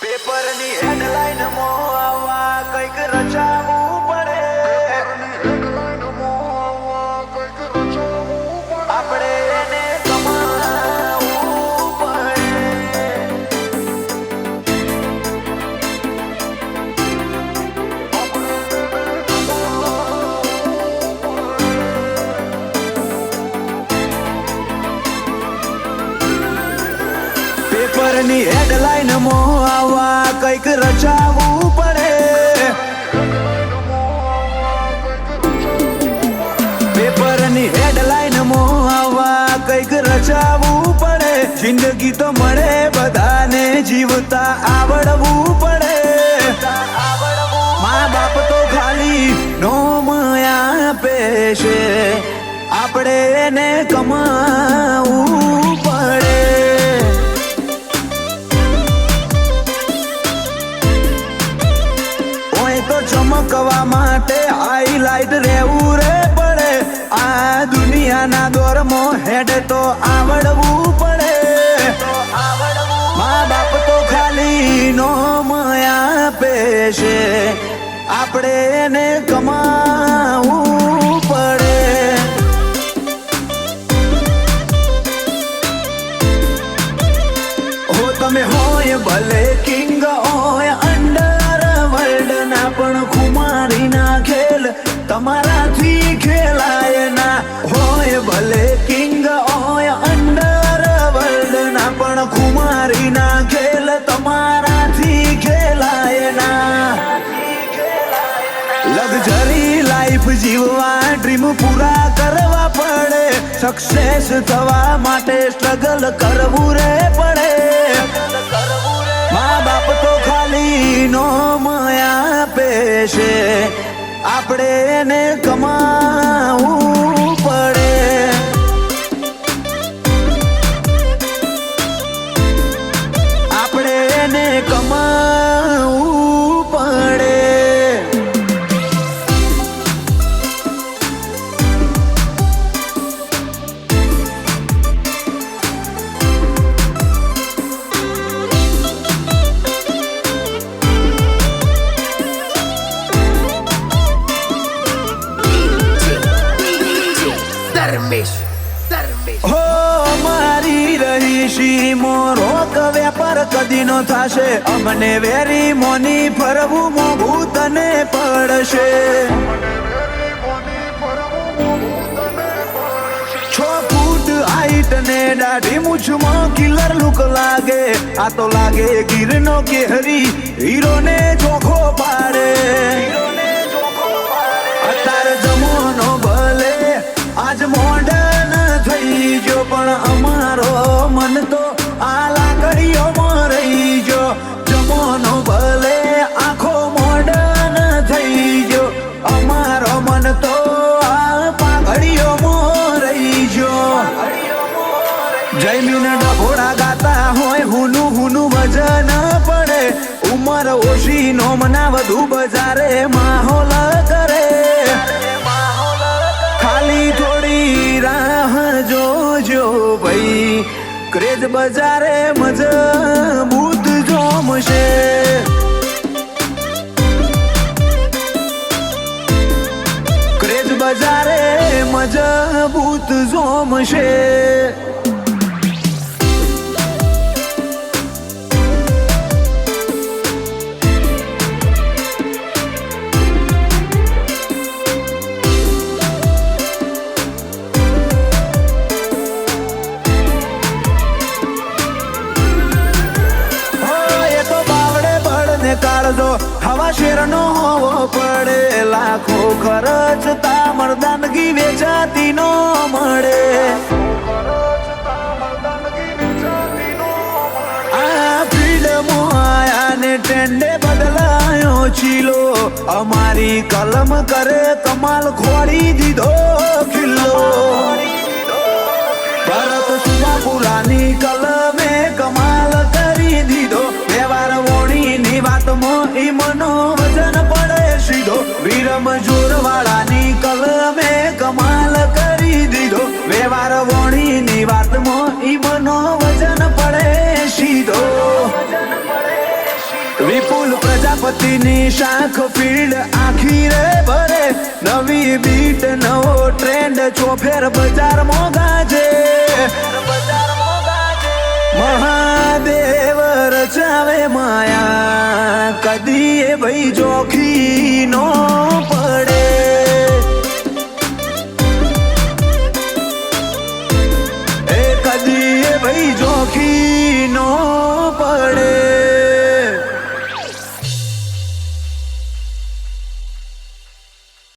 પેપરની હેડલાઈન મોવા કઈક રચાવવું પડે. આપણે એને કમાવવું પડે. પેપરની હેડલાઈન મોવા કઈક રચાવવું પડે. પેપરની હેડલાઈન મોવા કઈક રચાવવું પડે. જિંદગી તો મળે બધાને, જીવતા આવડવું પડે. મા બાપ તો ખાલી નોમ આપે છે, આપણે એને કમાવવું પડે. ચમકવા માટે હાઈલાઈટ રહેવું રે પડે. આ દુનિયાના દોરમાં હેડ તો આવડવું પડે. મા બાપ તો ખાલી નોમ આપે છે, આપણે એને કમાવવું પડે. હો તમે હોય ભલે કિંગ હોય અંડરવર્લ્ડ ના, પણ ખુમારી ના ખેલ તમારાથી ખેલાય ના. હોય ભલે કિંગ હોય અંડરવર્લ્ડ ના, પણ ખુમારી ના ખેલ તમારાથી ખેલાય ના. લક્ઝરી લાઈફ જીવવા ડ્રીમ પૂરા કરવા પડે. સક્સેસ થવા માટે સ્ટ્રગલ કરવું રે પડે. મા બાપ તો ખાલી નોમ આપે છે, આપણે એને કમાવવું પડે. આપણે એને કમાવવું પડે. હો મારી રહીશી મોરોક વેપાર કદી નો થાશે. અમને વેરી મોની ફરવું મોઘું તને પડશે. 6 ફૂટ હાઈટ ને દાઢી મૂછમાં કિલર લુક લાગે. આ તો લાગે ગીરનો કેહરી, હીરો ને ચોખ્ખો પાડે. અત્યારે જમવાનો ભલે આજ મોડર્ન થઈ જો, પણ અમારો મન તો આ લાકડીઓમાં રહી જો. જમવાનો ભલે આખો મોડર્ન થઈ જો, અમારો મન તો આ પાઘડીઓમાં રહી જો. જયમીન ડભોડા ગાતા હોય હુનું હુનું વજન પડે. ઉમર ઓછી નોમના વધુ બજારે માહોલ કરે. ખાલી થોડી રાહ જોજો ભાઈ, ક્રેઝ બજારે મજબૂત જોમશે. ક્રેઝ બજારે મજબૂત જોમશે. હવા શેરનો હોવો પડે. લાખો ખર્ચતા મર્દાનગી વેચાતી નો મળે. આ ફિલ્ડમાં આયા ને ટ્રેન્ડે બદલાયો ચીલો. અમારી કલમ કરે કમાલ, ખોડી દીધો ખિલ્લો. ભરત સુવાપુરાની કલમે કમાલ કરી દીધો. વ્યવહાર વોણીની વાતમાં ઈ મનો વજન પડે સીધો. વિરમ જોરવાળાની કલમે કમાલ કરી દીધો. વ્યવહાર વોણીની વાતમાં ઈ મનો વજન પડે સીધો. વિપુલ પ્રજાપતિની શાખ ફીલ્ડ આખી રે ભરે નવી બીટ નવો ટ્રેન્ડ ચોફેર બજાર મોગાજે મહાદેવ રચાવે માયા કદી એ ભાઈ જોખી નો પડે એ કદી એ ભાઈ જોખી નો